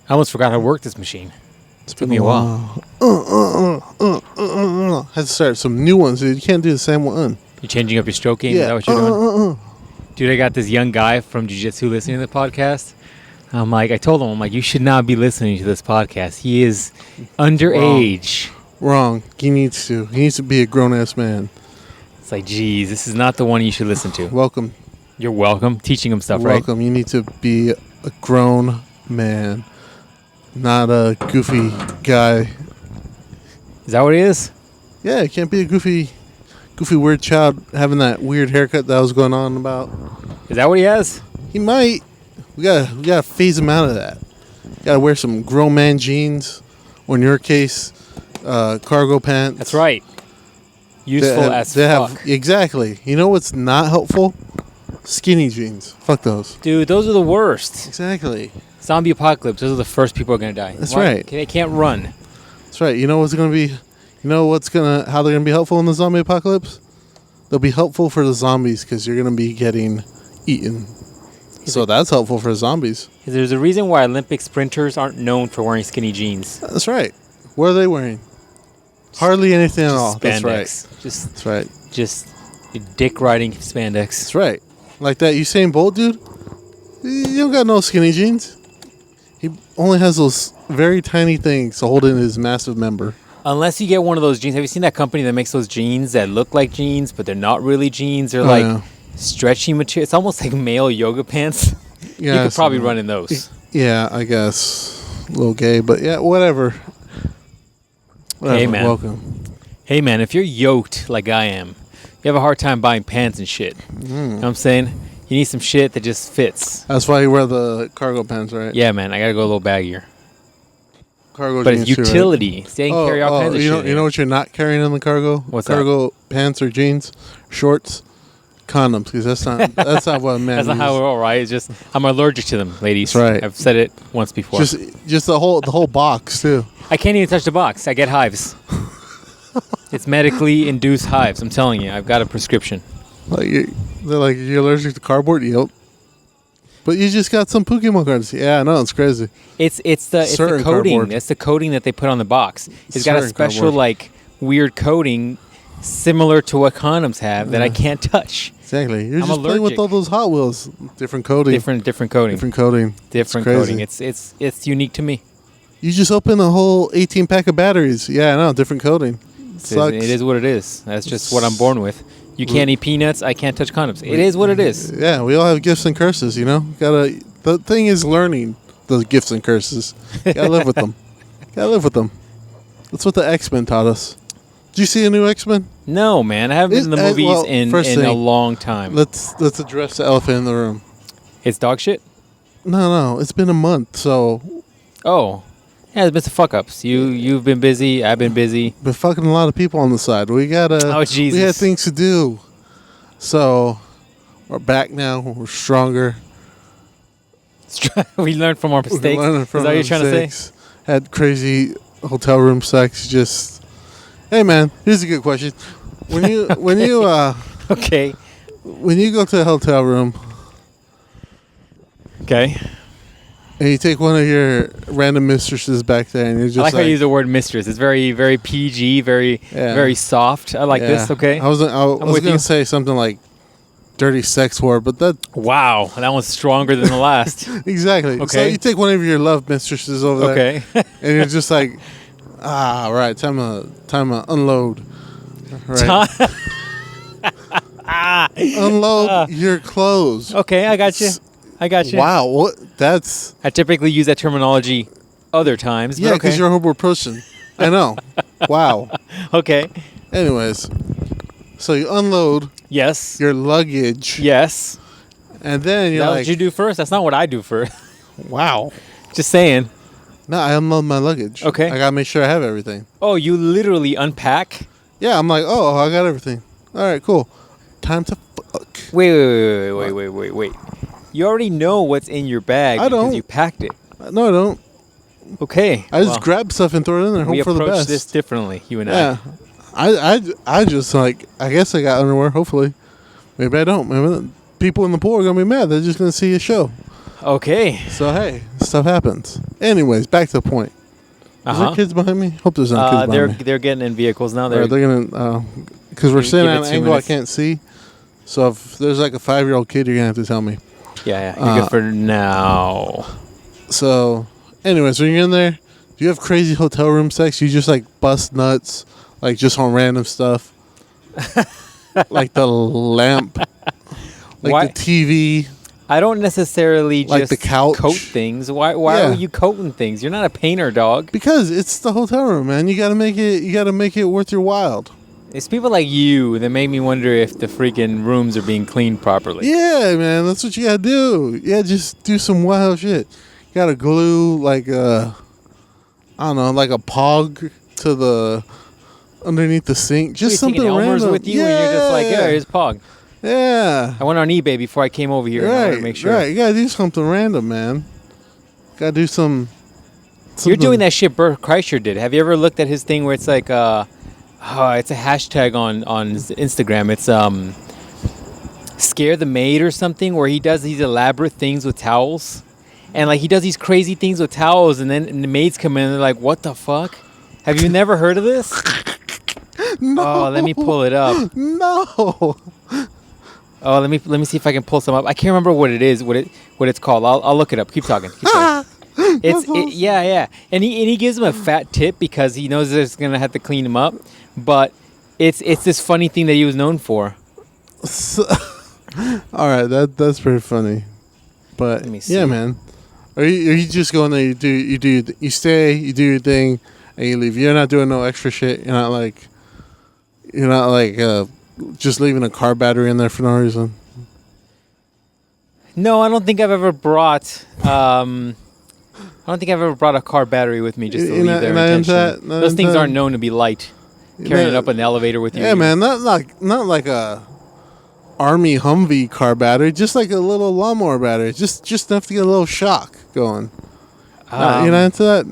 I almost forgot how to work this machine. It's Took me a while. Had to start some new ones, dude. You can't do the same one. You changing up your stroke game? Is that what you're doing? Dude, I got this young guy from Jiu-Jitsu listening to the podcast. I told him, you should not be listening to this podcast. He is underage. Wrong. He needs to. He needs to be a grown-ass man. It's like, geez, this is not the one you should listen to. Welcome. You're welcome. Teaching him stuff, right? Welcome. You need to be a grown man, not a goofy guy. Is that what it is? Yeah, you can't be a goofy weird child having that weird haircut that was going on about. Is that what he has? He might. We gotta phase him out of that. You gotta wear some grown man jeans, or in your case, cargo pants. That's right. Useful as fuck. Exactly. You know what's not helpful? Skinny jeans. Fuck those. Dude, those are the worst. Exactly. Zombie apocalypse. Those are the first people who are going to die. That's right. They can't run. That's right. You know what's going to be... how they're going to be helpful in the zombie apocalypse? They'll be helpful for the zombies because you're going to be getting eaten. So that's helpful for zombies. There's a reason why Olympic sprinters aren't known for wearing skinny jeans. That's right. What are they wearing? Hardly anything at all. Spandex. That's right. That's right. Just dick riding spandex. That's right. Like that Usain Bolt dude. You don't got no skinny jeans. He only has those very tiny things to hold in his massive member. Unless you get one of those jeans. Have you seen that company that makes those jeans that look like jeans, but they're not really jeans? They're stretchy material. It's almost like male yoga pants. Yeah, you could probably run in those. Yeah, I guess. A little gay, but yeah, whatever. Hey, man. Welcome. Hey, man, if you're yoked like I am, you have a hard time buying pants and shit. You know what I'm saying? You need some shit that just fits. That's why you wear the cargo pants, right? Yeah, man. I got to go a little baggier. Cargo but jeans it's utility. Too, right? So you can carry all kinds of shit. You know what you're not carrying in the cargo? What's cargo pants or jeans? Shorts? Condoms, because that's not what a man That's not how we're all right. It's just I'm allergic to them, ladies. That's right. I've said it once before. Just the whole box too. I can't even touch the box. I get hives. It's medically induced hives. I'm telling you, I've got a prescription. They're like, you're allergic to cardboard? Yep. But you just got some Pokemon cards. Yeah, I know, it's crazy. It's the coating. Cardboard. That's the coating that they put on the box. It's got a special weird coating similar to what condoms have that I can't touch. Exactly. You're just playing with all those Hot Wheels. Different coating. Different coating. Different coating. Different coating. It's unique to me. You just open a whole 18-pack of batteries. Yeah, I know. Different coating. It is what it is. That's just what I'm born with. You can't eat peanuts. I can't touch condoms. It is what it is. Yeah, we all have gifts and curses, you know? The thing is learning those gifts and curses. Gotta live with them. That's what the X-Men taught us. Did you see a new X-Men? No, man. I haven't been in the movies in a long time. Let's address the elephant in the room. It's dog shit? No. It's been a month, so... Oh. Yeah, there's been some fuck-ups. You've been busy. I've been busy. Been fucking a lot of people on the side. We gotta... Oh, Jesus. We had things to do. So, we're back now. We're stronger. We learned from our mistakes. Is that what you're trying to say? Had crazy hotel room sex. Just... Hey, man. Here's a good question. When you okay. When you go to a hotel room... Okay. And you take one of your random mistresses back there, and you're just I like how you use the word mistress. It's very, very PG, very soft. I like this. Okay. I was gonna say something like dirty sex whore, but that. Wow, that one's stronger than the last. Exactly. Okay. So you take one of your love mistresses over there. Okay. And you're just like, right, time to unload. Right. Unload your clothes. Okay, I got you. Wow, what? That's... I typically use that terminology other times. Yeah, because you're a hobo person. I know. Wow. Okay. Anyways, so you unload... Yes. Your luggage. Yes. And then you're what you do first? That's not what I do first. Wow. Just saying. No, I unload my luggage. Okay. I gotta make sure I have everything. Oh, you literally unpack? Yeah, I'm like, I got everything. All right, cool. Time to fuck. Wait. You already know what's in your bag because you packed it. No, I don't. Okay. I just grab stuff and throw it in there. Hope for the best. We approach this differently, you and I. Yeah. I just I guess I got underwear, hopefully. Maybe I don't. Maybe people in the pool are going to be mad. They're just going to see a show. Okay. So, hey. stuff happens. Anyways, back to the point. Is there kids behind me? Hope there's not kids behind me. They're getting in vehicles now. They're gonna because we're sitting at an angle I can't see. So if there's like a 5-year-old kid, you're gonna have to tell me. Yeah, you're good for now. So, anyways, when you're in there, do you have crazy hotel room sex? You just like bust nuts, like just on random stuff, like the lamp, like the TV. I don't necessarily like just the couch. coat things. Why are you coating things? You're not a painter, dog. Because it's the hotel room, man. You gotta make it worth your while. It's people like you that make me wonder if the freaking rooms are being cleaned properly. Yeah, man, that's what you gotta do. Yeah, just do some wild shit. You gotta glue like I don't know, like a pog to the underneath the sink. Just something random. With you, and you're just like, yeah, here's pog. Yeah. I went on eBay before I came over here. Right, and I wanted to make sure. Right, you gotta do something random, man. Gotta do something. You're doing that shit Bert Kreischer did. Have you ever looked at his thing where it's like it's a hashtag on Instagram. It's scare the maid or something, where he does these elaborate things with towels, and like he does these crazy things with towels, and then the maids come in and they're like, "What the fuck? Have you never heard of this?" No. Oh, let me pull it up. No. Oh, let me see if I can pull some up. I can't remember what it is, what it's called. I'll look it up. Keep talking. Yeah. And he gives him a fat tip because he knows that it's gonna have to clean him up. But it's this funny thing that he was known for. So, all right, that's pretty funny. But let me see. Yeah, man. Are you just going there? You stay, you do your thing, and you leave. You're not doing no extra shit. You're not like just leaving a car battery in there for no reason. No, I don't think I've ever brought. I don't think I've ever brought a car battery with me just to leave there intentionally. Those things aren't known to be light. Carrying it up in the elevator with you. Yeah, man, not like a Army Humvee car battery, just like a little lawnmower battery, just enough to get a little shock going. You're not into that?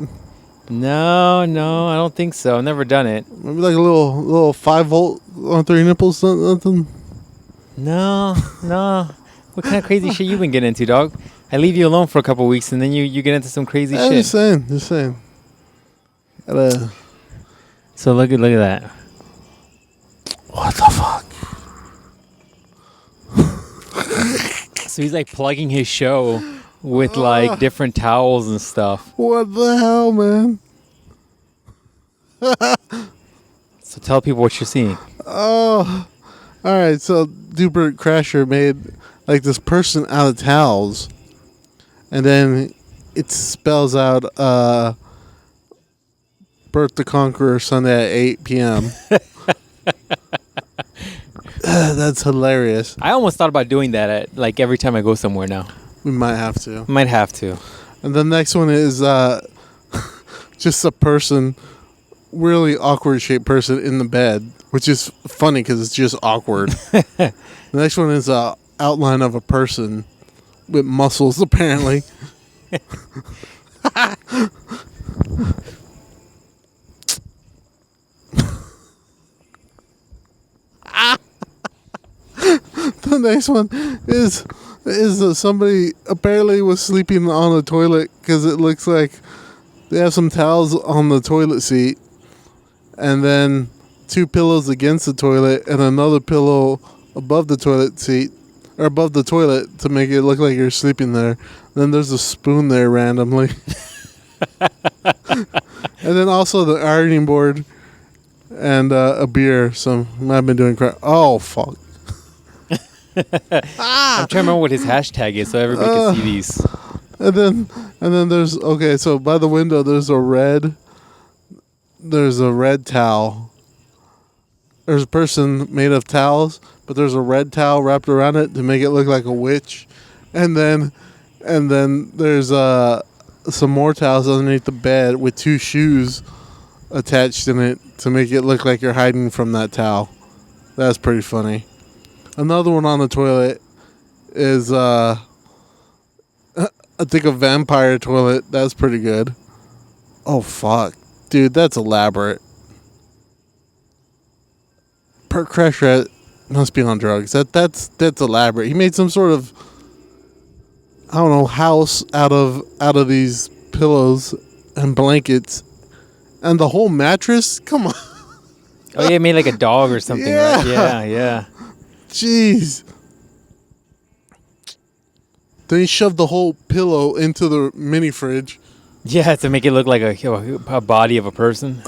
No, I don't think so. I've never done it. Maybe like a little 5-volt on 3 nipples, something. No. What kind of crazy shit you been getting into, dog? I leave you alone for a couple weeks, and then you get into some crazy shit. Just saying. So look at that. What the fuck? So he's like plugging his show with like different towels and stuff. What the hell, man? So tell people what you're seeing. Oh, all right. So Bert Kreischer made like this person out of towels, and then it spells out Bert the Conqueror Sunday at 8 p.m. That's hilarious. I almost thought about doing that at like every time I go somewhere now. We might have to. And the next one is just a person, really awkward shaped person in the bed, which is funny because it's just awkward. The next one is a outline of a person with muscles, apparently. The next one is somebody apparently was sleeping on a toilet because it looks like they have some towels on the toilet seat, and then 2 pillows against the toilet and another pillow above the toilet seat or above the toilet to make it look like you're sleeping there. Then there's a spoon there randomly. And then also the ironing board and a beer. So I've been doing crap. Oh fuck. I'm trying to remember what his hashtag is so everybody can see these. And then there's so by the window there's a red towel. There's a person made of towels, but there's a red towel wrapped around it to make it look like a witch. And then there's some more towels underneath the bed with 2 shoes attached in it to make it look like you're hiding from that towel. That's pretty funny. Another one on the toilet is, I think a vampire toilet. That's pretty good. Oh, fuck. Dude, that's elaborate. Bert Kreischer must be on drugs. That's elaborate. He made some sort of I don't know, house out of these pillows and blankets and the whole mattress. Come on. Oh yeah, made like a dog or something, Yeah. right? Yeah. Jeez. Then he shoved the whole pillow into the mini fridge. Yeah, to make it look like a body of a person.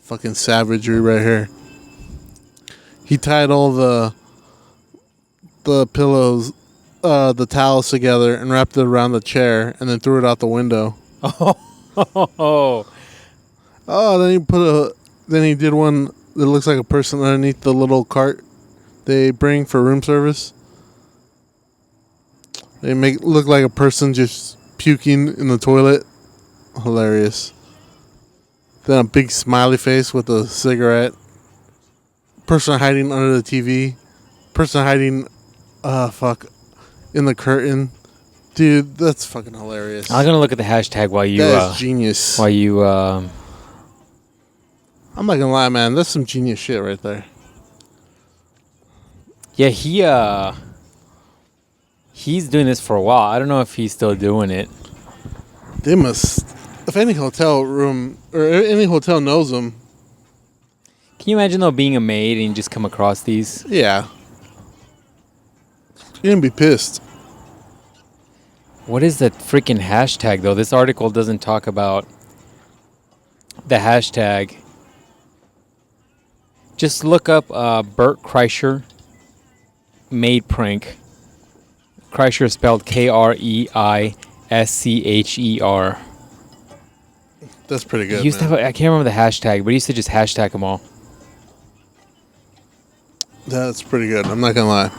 Fucking savagery right here. He tied all the pillows, the towels together and wrapped it around the chair and then threw it out the window. Oh. Then he did one that looks like a person underneath the little cart they bring for room service. They make it look like a person just puking in the toilet. Hilarious. Then a big smiley face with a cigarette. Person hiding under the TV. Person hiding, in the curtain. Dude, that's fucking hilarious. I'm gonna look at the hashtag while you. That is genius. While you. I'm not gonna lie, man. That's some genius shit right there. Yeah, he's doing this for a while. I don't know if he's still doing it. They must. If any hotel room or any hotel knows them. Can you imagine though being a maid and you just come across these? Yeah. You're gonna be pissed. What is the freaking hashtag though? This article doesn't talk about the hashtag. Just look up Bert Kreischer maid prank. Kreischer is spelled Kreischcher. That's pretty good. He used to have I can't remember the hashtag, but he used to just hashtag them all. That's pretty good. I'm not gonna lie.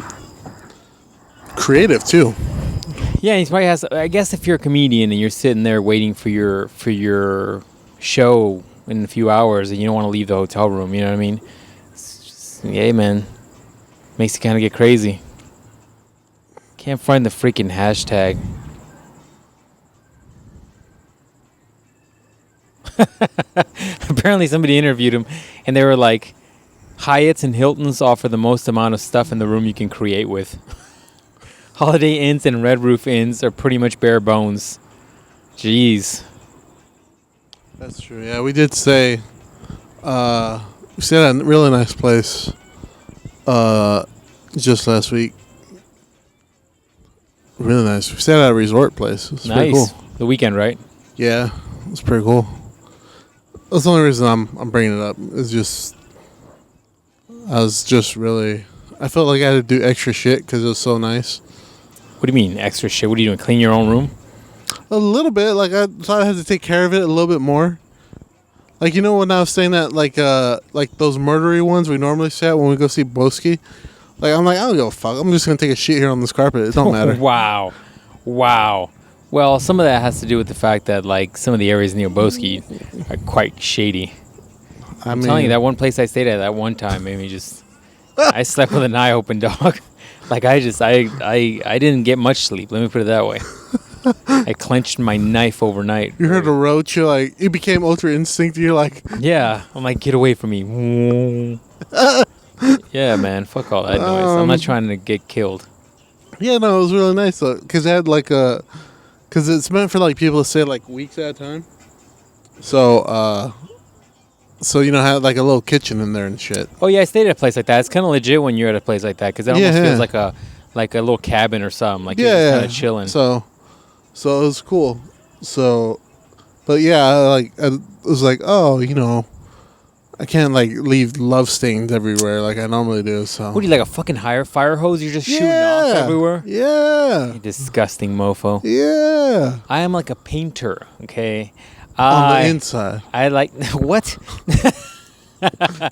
Creative too. Yeah, he probably has. I guess if you're a comedian and you're sitting there waiting for your show in a few hours and you don't want to leave the hotel room, you know what I mean? It's just, yeah, man, makes you kind of get crazy. Can't find the freaking hashtag. Apparently, somebody interviewed him, and they were like, "Hyatts and Hiltons offer the most amount of stuff in the room you can create with." Holiday Inns and Red Roof Inns are pretty much bare bones. Jeez. That's true. Yeah, we did say we stayed at a really nice place just last week. Really nice. We stayed at a resort place. It's pretty Nice. cool. The weekend, right? Yeah, it's pretty cool. That's the only reason I'm bringing it up. It's just I felt like I had to do extra shit because it was so nice. What do you mean extra shit? What are you doing? Clean your own room? A little bit. Like I thought I had to take care of it a little bit more. Like, you know, when I was staying at like those murdery ones we normally stay at when we go see Boski. Like, I'm like, I don't give a fuck. I'm just gonna take a shit here on this carpet. It don't matter. Wow. Well, some of that has to do with the fact that like some of the areas near Boski are quite shady. I'm telling you, that one place I stayed at that one time made me just. I slept with an eye open, dog. Like I didn't get much sleep. Let me put it that way. I clenched my knife overnight. You heard a roach. You're like, it became Ultra Instinct. You're like, yeah. I'm like, get away from me. Yeah, man. Fuck all that noise. I'm not trying to get killed. Yeah, no, it was really nice though, because it had like because it's meant for like people to stay like weeks at a time. So you know, had like a little kitchen in there and shit. Oh yeah, I stayed at a place like that. It's kind of legit when you're at a place like that because it almost feels like a little cabin or something. Like you're just kind of chilling. So it was cool. So, but yeah, like I was like, oh, you know, I can't like leave love stains everywhere like I normally do. So what are you, like a fucking fire hose? You're just shooting off everywhere. Yeah, You disgusting mofo. Yeah, I am like a painter. Okay. On the inside. I like what?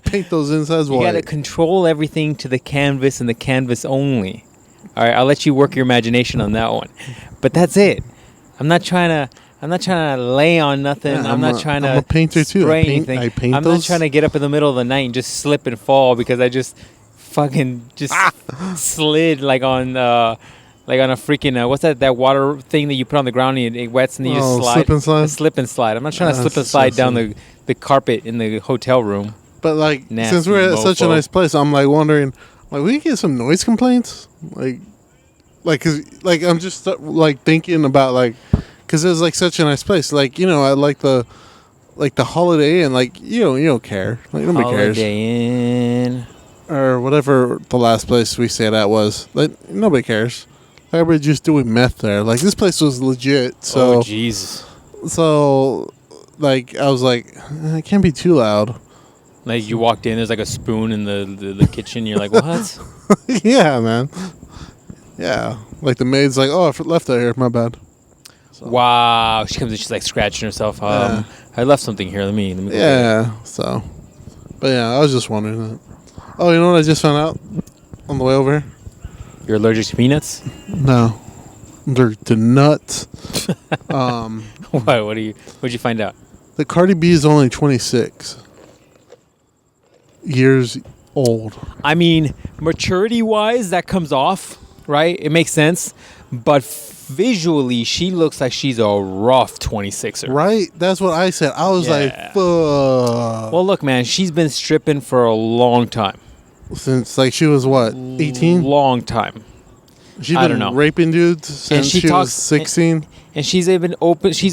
Paint those insides white. You gotta control everything to the canvas and the canvas only. All right, I'll let you work your imagination on that one, but that's it. I'm not trying to lay on nothing. Yeah, I'm not trying to. I'm a painter too. I paint I'm not trying to get up in the middle of the night and just slip and fall because I just fucking slid like on a freaking what's that water thing that you put on the ground and it wets and you just slide. Slip and slide. Slip and slide. I'm not trying to slip and slide down the carpet in the hotel room. But like, Nasty since we're at such a nice place, I'm like wondering, like, we get some noise complaints. Like, Like, cause like I'm just like thinking about like, cause it was like such a nice place. Like, you know, I like the Holiday Inn. Like, you don't care. Like nobody cares. Holiday Inn. Or whatever the last place we stayed at was. Like nobody cares. Everybody just doing meth there. Like this place was legit. So, oh jeez. So, like I was like, it can't be too loud. Like you walked in, there's like a spoon in the kitchen. You're like, what? Yeah, man. Yeah, like the maid's like, oh, I left that here. My bad. So. Wow. She comes in, she's like scratching herself. Yeah. I left something here. Let me. Go Yeah. So, but yeah, I was just wondering that. Oh, you know what I just found out on the way over here? You're allergic to peanuts? No, I'm allergic to nuts. Why? What'd you find out? The Cardi B is only 26 years old. I mean, maturity-wise, that comes off, right? It makes sense. But visually, she looks like she's a rough 26er. Right? That's what I said. I was like, fuck. Well, look, man, she's been stripping for a long time. Since, like, she was what, 18? Long time. She's been raping dudes since she was 16? And she's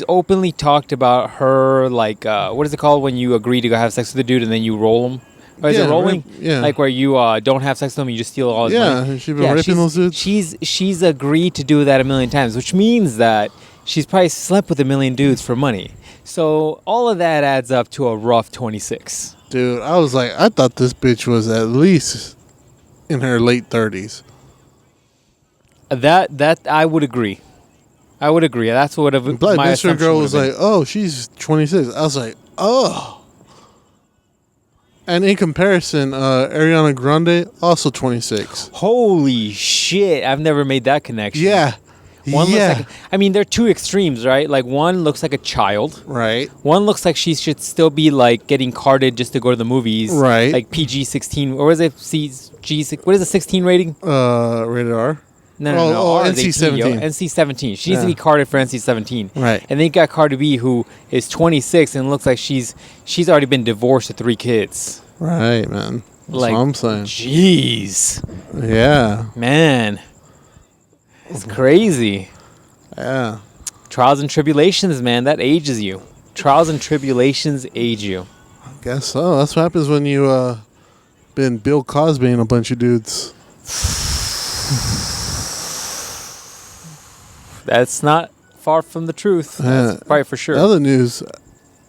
openly talked about her, like, what is it called when you agree to go have sex with a dude and then you roll him? Or is it rolling? Yeah. Like where you don't have sex with them, you just steal all his money? Yeah, she's been raping those dudes? She's agreed to do that a million times, which means that she's probably slept with a million dudes for money. So all of that adds up to a rough 26. Dude, I was like, I thought this bitch was at least in her late 30s. That I would agree. That's what my assumption girl was like, oh, she's 26. I was like, oh. And in comparison, Ariana Grande, also 26. Holy shit. I've never made that connection. Yeah. Looks like, I mean, they're two extremes, right? Like, one looks like a child. Right. One looks like she should still be, like, getting carded just to go to the movies. Right. Like PG-16. Or is it What is the 16 rating? Rated R. No. NC-17. NC-17. She needs to be carded for NC-17. Right. And then you got Cardi B, who is 26 and looks like she's already been divorced with 3 kids. Right, man. That's what I'm saying. Jeez. Yeah. Man. It's crazy. Yeah. Trials and tribulations, man. That ages you. Trials and tribulations age you. I guess so. That's what happens when you been Bill Cosby and a bunch of dudes. That's not far from the truth. That's probably for sure. Other news,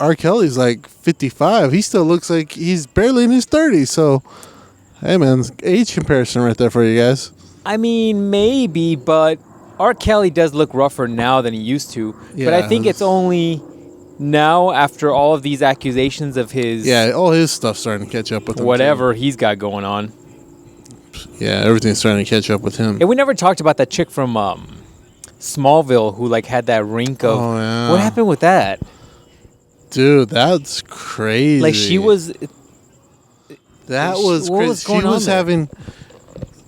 R. Kelly's like 55. He still looks like he's barely in his 30s. So, hey, man, age comparison right there for you guys. I mean, maybe, but R. Kelly does look rougher now than he used to. Yeah, but I think it's only now after all of these accusations of his... Yeah, all his stuff's starting to catch up with him. Whatever he's got going on. Yeah, everything's starting to catch up with him. And we never talked about that chick from Smallville who like had that rink of... Oh, yeah. What happened with that? Dude, that's crazy. Like she was... That was crazy. She was having...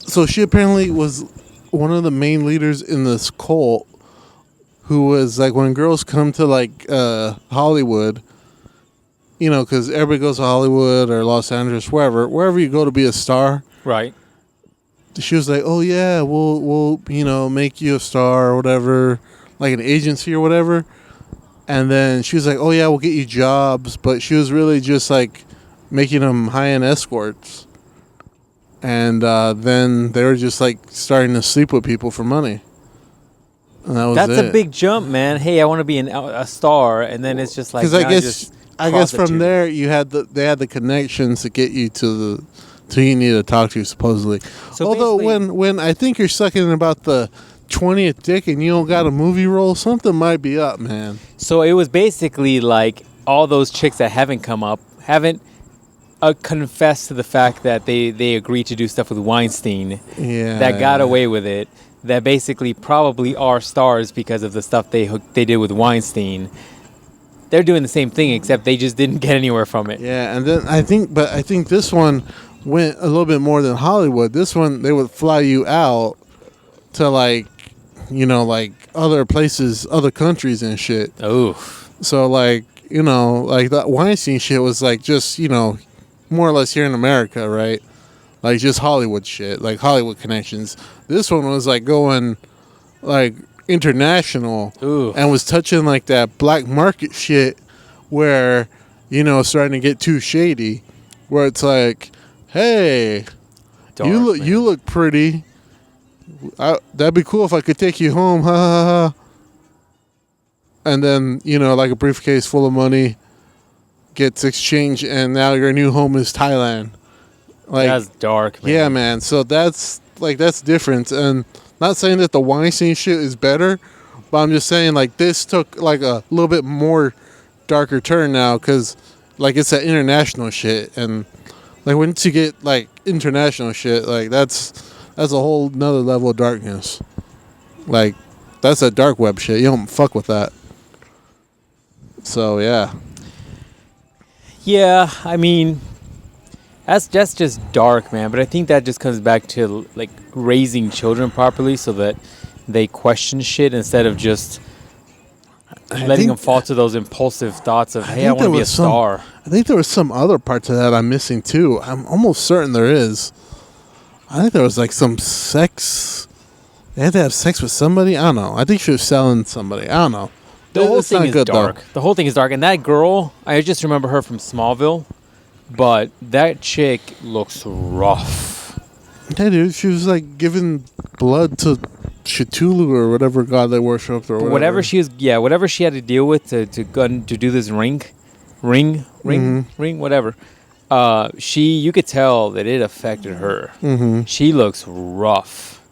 So she apparently was one of the main leaders in this cult who was like when girls come to like Hollywood, you know, because everybody goes to Hollywood or Los Angeles, wherever you go to be a star. Right. She was like, oh yeah, we'll you know, make you a star or whatever, like an agency or whatever. And then she was like, oh yeah, we'll get you jobs. But she was really just like making them high-end escorts. And then they were just like starting to sleep with people for money. And that was That's a big jump, man. Hey, I want to be a star, and then it's just like because I guess from there they had the connections to get you to who you need to talk to supposedly. So although when I think you're sucking about the 20th dick and you don't got a movie role, something might be up, man. So it was basically like all those chicks that haven't confessed to the fact that they agreed to do stuff with Weinstein. Yeah. That got away with it. That basically probably are stars because of the stuff they did with Weinstein. They're doing the same thing, except they just didn't get anywhere from it. Yeah, and then I think this one went a little bit more than Hollywood. This one, they would fly you out to like, you know, like other places, other countries and shit. Oh. So like, you know, like that Weinstein shit was like just, you know, more or less here in America, right? like just Hollywood shit, like Hollywood connections. This one was like going like international. Ooh. And was touching like that black market shit where, you know, starting to get too shady, where it's like, hey, Dark, you look pretty. That'd be cool if I could take you home. Ha ha ha. And then, you know, like a briefcase full of money gets exchanged, and now your new home is Thailand. Like, that's dark, man. Yeah, man. So that's different. And not saying that the Weinstein shit is better, but I'm just saying, like, this took like a little bit more darker turn now, because like it's that international shit, and like once you get like international shit, like that's a whole nother level of darkness. Like, that's that dark web shit. You don't fuck with that. So yeah. Yeah, I mean, that's just dark, man. But I think that just comes back to like raising children properly, so that they question shit instead of just letting them fall to those impulsive thoughts of, hey, I want to be a star. I think there was some other part to that I'm missing too. I'm almost certain there is. I think there was like some sex. They had to have sex with somebody. I don't know. I think she was selling somebody. I don't know. The whole thing is dark. Though. The whole thing is dark. And that girl, I just remember her from Smallville, but that chick looks rough. Yeah, dude. She was like giving blood to Cthulhu or whatever god they worshipped, or whatever she was. Yeah, whatever she had to deal with to do this ring, whatever. You could tell that it affected her. Mm-hmm. She looks rough.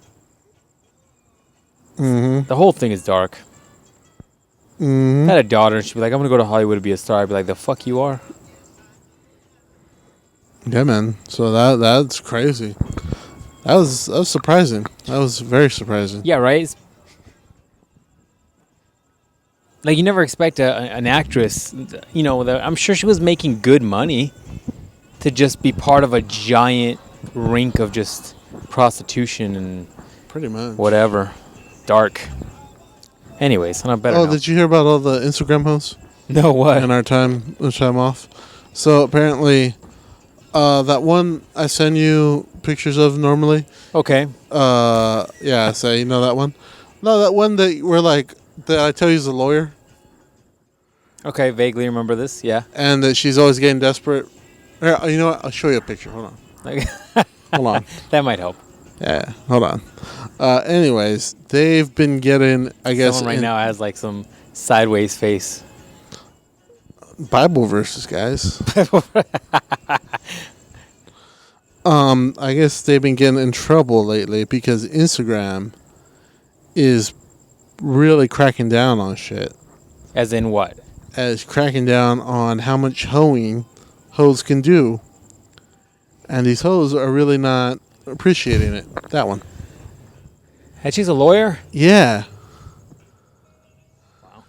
Mm-hmm. The whole thing is dark. Mm-hmm. I had a daughter, and she'd be like, I'm going to go to Hollywood to be a star. I'd be like, the fuck you are? Yeah, man. So that's crazy. That was surprising. That was very surprising. Yeah, right? Like, you never expect an actress, you know, I'm sure she was making good money to just be part of a giant rink of just prostitution and pretty much whatever. Dark. Anyways, on a better note. Did you hear about all the Instagram hosts? No, what? In our time off. So apparently, that one I send you pictures of normally. Okay. Yeah, so you know that one? No, that one that we're like, that I tell you is a lawyer. Okay, vaguely remember this, yeah. And that she's always getting desperate. Here, you know what? I'll show you a picture. Hold on. Hold on. That might help. Yeah, hold on. Anyways, they've been getting, I guess... Someone right now has like some sideways face. Bible verses, guys. I guess they've been getting in trouble lately because Instagram is really cracking down on shit. As in what? As cracking down on how much hoes can do. And these hoes are really not appreciating it. That one. And she's a lawyer? Yeah. Wow.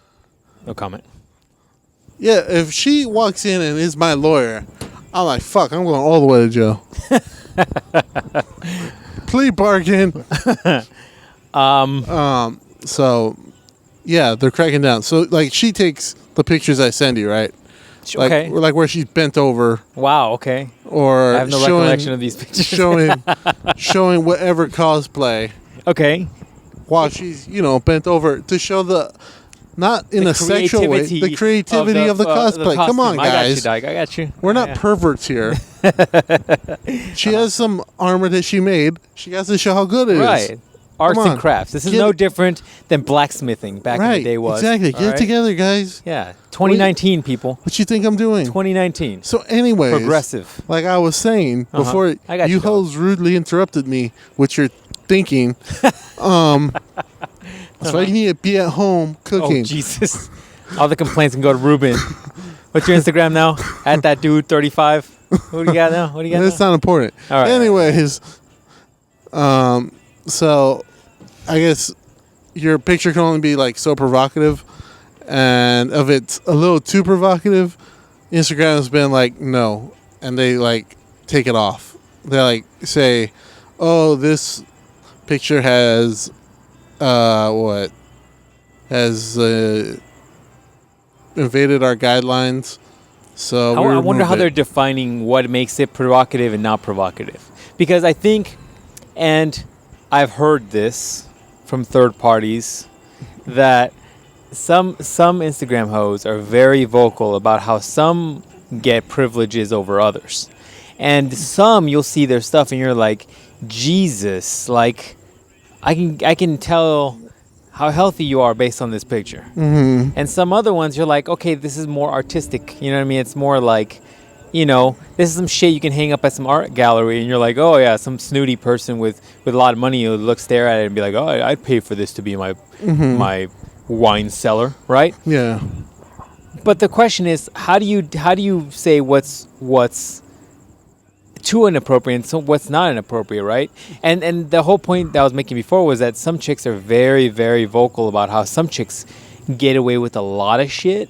No comment. Yeah, if she walks in and is my lawyer, I'm like, fuck, I'm going all the way to jail. Plea bargain. So, yeah, they're cracking down. So, like, she takes the pictures I send you, right? Okay. Like where she's bent over. Wow, okay. Or I have no recollection of these pictures. showing whatever cosplay. Okay. While she's, bent over to show not in a sexual way, the creativity of the cosplay. Come on, guys. I got you. We're not perverts here. She has some armor that she made. She has to show how good it is. Right. Arts and crafts. This is no different than blacksmithing back in the day was. Exactly. Get it together, guys. Yeah. 2019, people. What you think I'm doing? 2019. So anyways. Progressive. Like I was saying before, you hoes rudely interrupted me with your thinking. So I need to be at home cooking. Oh, Jesus. All the complaints can go to Ruben. What's your Instagram now? At that dude 35. What do you got now? That's not important. All right. Anyways, so I guess your picture can only be like so provocative, and if it's a little too provocative, Instagram has been like no, and they like take it off. They like say, "Oh, this picture has invaded our guidelines." So I wonder how they're defining what makes it provocative and not provocative. Because I think, and I've heard this from third parties, that some Instagram hoes are very vocal about how some get privileges over others. And some, you'll see their stuff and you're like, Jesus, like, I can tell how healthy you are based on this picture. Mm-hmm. And some other ones, you're like, okay, this is more artistic. You know what I mean? It's more like, you know, this is some shit you can hang up at some art gallery. And you're like, oh, yeah, some snooty person with a lot of money will stare at it and be like, oh, I'd pay for this to be my my wine cellar, right? Yeah. But the question is, how do you say what's too inappropriate and so what's not inappropriate, right? And the whole point that I was making before was that some chicks are very, very vocal about how some chicks get away with a lot of shit,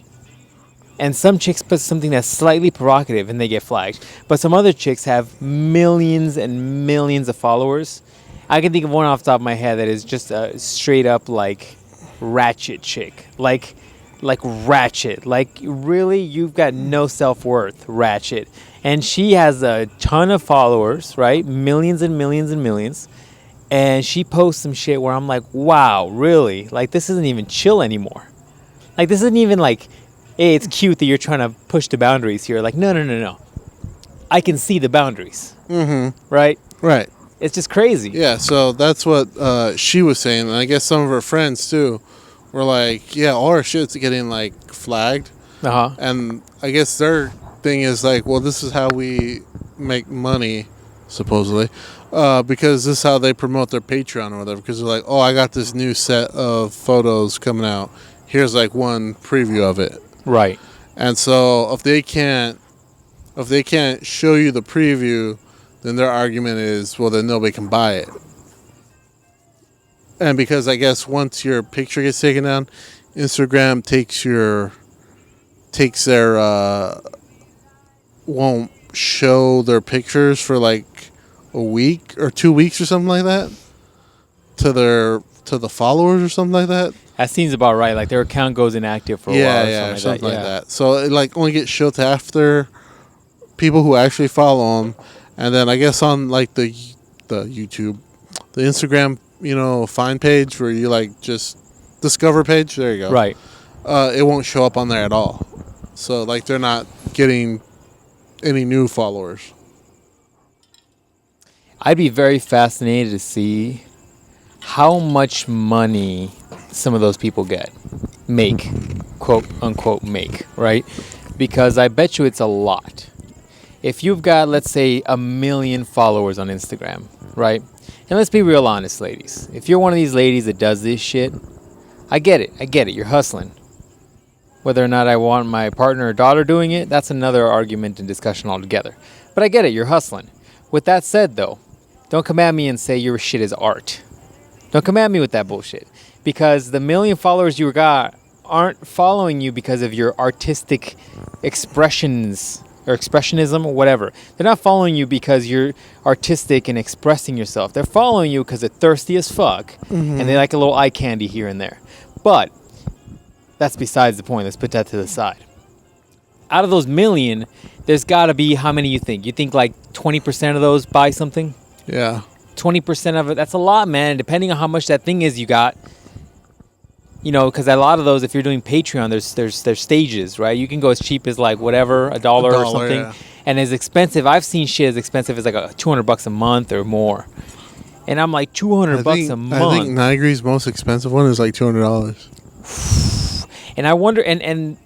and some chicks put something that's slightly provocative and they get flagged. But some other chicks have millions and millions of followers. I can think of one off the top of my head that is just a straight up like ratchet chick, like ratchet, like really you've got no self-worth, ratchet. And she has a ton of followers, right? Millions and millions and millions. And she posts some shit where I'm like, wow, really? Like, this isn't even chill anymore. Like, this isn't even like, hey, it's cute that you're trying to push the boundaries here. Like, no. I can see the boundaries. Mm-hmm. Right? Right. It's just crazy. Yeah, so that's what she was saying. And I guess some of her friends, too, were like, yeah, all our shit's getting, like, flagged. Uh-huh. And I guess their thing is like, well, this is how we make money, supposedly, because this is how they promote their Patreon or whatever. Because they're like, oh, I got this new set of photos coming out. Here's like one preview of it. Right. And so if they can't show you the preview, then their argument is, well, then nobody can buy it. And because I guess once your picture gets taken down, Instagram takes their won't show their pictures for like a week or 2 weeks or something like that to the followers or something like that. That seems about right. Like their account goes inactive for a while or something like that. So it like only gets showed to after people who actually follow them, and then I guess on like the YouTube, the Instagram, you know, find page where you like just discover page. There you go. Right. It won't show up on there at all. So like they're not getting any new followers. I'd be very fascinated to see how much money some of those people make, quote unquote make, right? Because I bet you it's a lot. If you've got, let's say, 1 million followers on Instagram, right? And let's be real honest, ladies. If you're one of these ladies that does this shit, I get it. You're hustling. Whether or not I want my partner or daughter doing it, that's another argument and discussion altogether. But I get it, you're hustling. With that said, though, don't come at me and say your shit is art. Don't come at me with that bullshit. Because the 1 million followers you got aren't following you because of your artistic expressions or expressionism or whatever. They're not following you because you're artistic and expressing yourself. They're following you because they're thirsty as fuck and they like a little eye candy here and there. But that's besides the point. Let's put that to the side. Out of those 1 million, there's got to be, how many you think? You think like 20% of those buy something? Yeah. 20% of it, that's a lot, man. Depending on how much that thing is you got, you know, because a lot of those, if you're doing Patreon, there's stages, right? You can go as cheap as like whatever, $1 or something. Yeah. And as expensive, I've seen shit as expensive as like $200 a month or more. And I'm like, $200 a month. I think Nigeri's most expensive one is like $200. And I wonder, and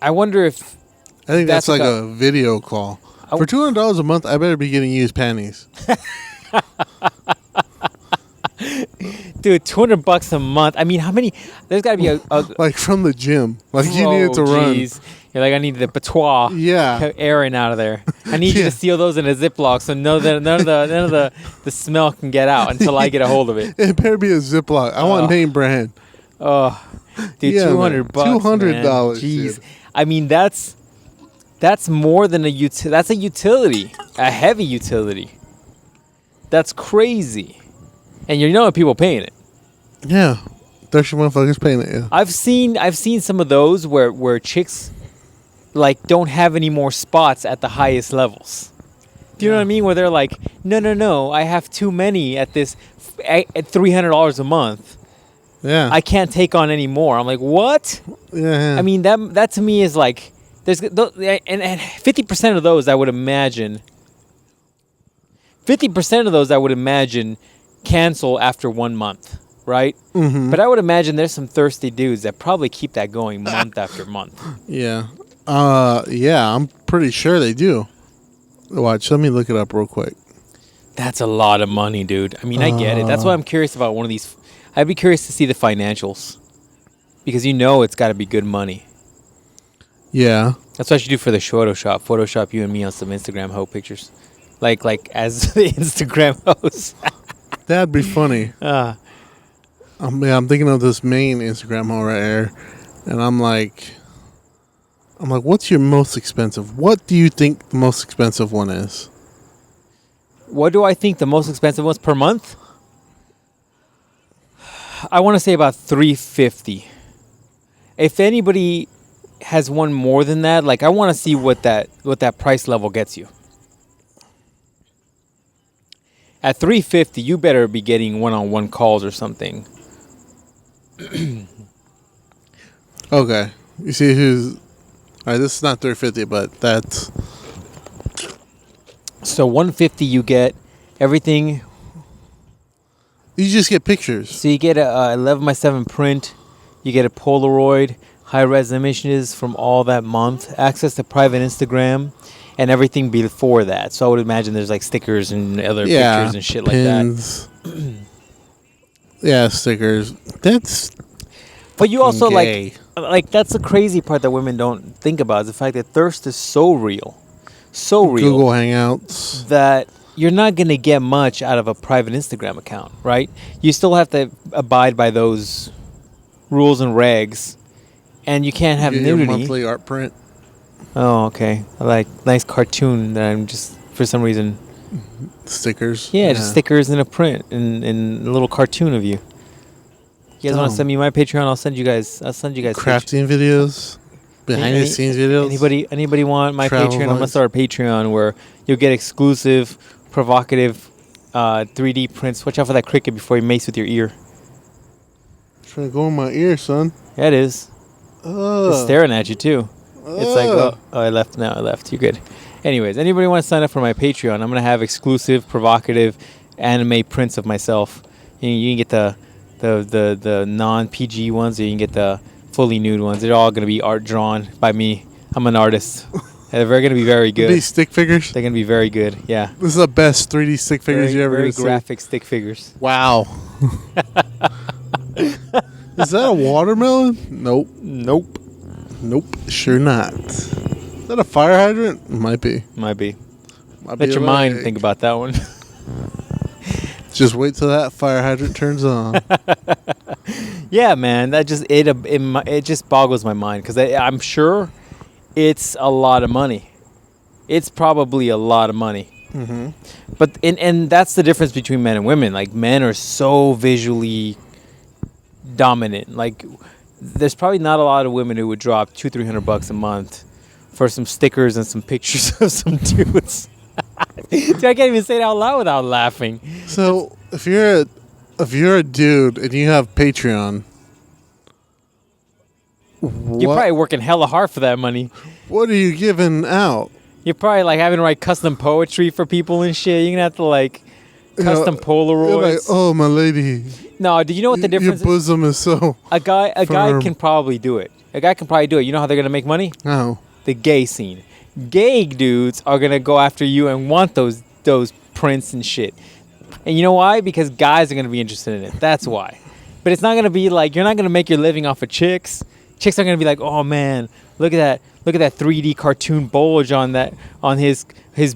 I wonder if I think that's like a video call. For $200 a month, I better be getting used panties. Dude, $200 a month. I mean, how many? There's got to be a like from the gym. Like you needed to run. You're like, I need the patois. Yeah, airing out of there. I need you to seal those in a Ziploc so none of the smell can get out until I get a hold of it. It better be a Ziploc. I want name brand. Oh, dude, yeah, $200. $200. Jeez, dude. I mean that's more than that's a utility, a heavy utility. That's crazy. And you know people paying it. Yeah. There's some motherfuckers paying it, yeah. I've seen some of those where chicks like don't have any more spots at the highest levels. Do you know what I mean? Where they're like, no, I have too many at this at $300 a month. Yeah. I can't take on any more. I'm like, what? Yeah. I mean, that to me is like, and 50% of those I would imagine. 50% of those I would imagine cancel after 1 month, right? Mm-hmm. But I would imagine there's some thirsty dudes that probably keep that going month after month. Yeah. Yeah, I'm pretty sure they do. Watch, let me look it up real quick. That's a lot of money, dude. I mean, I get it. That's why I'm curious about one of these. I'd be curious to see the financials. Because it's got to be good money. Yeah. That's what I should do for the Photoshop. Photoshop you and me on some Instagram hoe pictures. Like as the Instagram host. That'd be funny. I'm thinking of this main Instagram hoe right here. And I'm like, what's your most expensive? What do you think the most expensive one is? What do I think the most expensive one's per month? I want to say about $350. If anybody has one more than that, like I want to see what that price level gets you. At $350, you better be getting one-on-one calls or something. Okay. You see who's... All right, this is not $350, but that's... So $150, you get everything. You just get pictures. So you get a 11x7 print. You get a Polaroid, high-res images from all that month, access to private Instagram, and everything before that. So I would imagine there's like stickers and other pictures and shit pins. Like that. Yeah, stickers. That's... But you also gay. like that's the crazy part that women don't think about is the fact that thirst is so real. So real. Google Hangouts. That you're not going to get much out of a private Instagram account, right? You still have to abide by those rules and regs, and you can't have nudity. Your monthly art print. Oh, okay. I like nice cartoon that I'm just for some reason. Stickers. Yeah, just stickers and a print and a little cartoon of you. You guys want to send me my Patreon? I'll send you guys. Crafting videos, behind the scenes videos. Anybody want my Travel Patreon? I'm gonna vlogs. start a Patreon where you'll get exclusive, provocative, 3D prints. Watch out for that cricket before you mace with your ear. Trying to go in my ear, son. Yeah, it is. It's staring at you too. It's like, oh, I left. Now I left. You're good. Anyways, anybody want to sign up for my Patreon? I'm gonna have exclusive, provocative, anime prints of myself. You can get the non-PG ones, or you can get the fully nude ones. They're all gonna be art drawn by me. I'm an artist. They're gonna be very good. These stick figures. They're gonna be very good. Yeah. This is the best 3D stick figures you ever Very seen. graphic stick figures. Wow. Is that a watermelon? Nope. Nope. Sure not. Is that a fire hydrant? Might be. Let your mind think about that one. Just wait till that fire hydrant turns on. Yeah, man. That just it just boggles my mind because I'm sure it's a lot of money. It's probably a lot of money. Mm-hmm. But and that's the difference between men and women. Like men are so visually dominant. Like there's probably not a lot of women who would drop $200-300 a month for some stickers and some pictures of some dudes. Dude, I can't even say it out loud without laughing. So if you're a dude and you have Patreon, You're probably working hella hard for that money. What are you giving out? You're probably like having to write custom poetry for people and shit. You're gonna have to like custom Polaroids. You're like, oh my lady. No, do you know what the difference Your bosom is so A guy firm. can probably do it. You know how they're gonna make money? How? The gay scene. Gay dudes are gonna go after you and want those prints and shit. And you know why? Because guys are gonna be interested in it. That's why. But it's not gonna be like you're not gonna make your living off of chicks. Chicks are gonna be like, oh man, look at that 3D cartoon bulge on his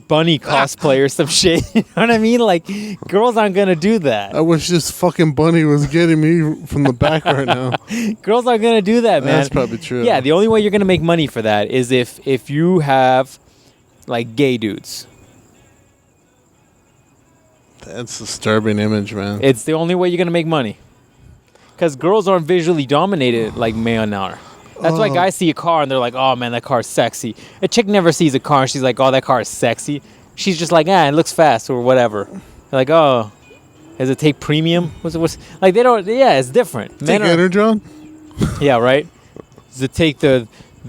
bunny cosplay or some shit. You know what I mean? Like, girls aren't gonna do that. I wish this fucking bunny was getting me from the back right now. Girls aren't gonna do that, man. That's probably true. Yeah, the only way you're gonna make money for that is if you have like gay dudes. That's a disturbing image, man. It's the only way you're gonna make money. Because girls aren't visually dominated like men are. That's why guys see a car and they're like, oh man, that car's sexy. A chick never sees a car and she's like, oh, that car is sexy. she's just like, it looks fast or whatever. They're like, oh, does it take premium? What's like they don't? Yeah, it's different. Take Energon? Yeah, right. Does it take the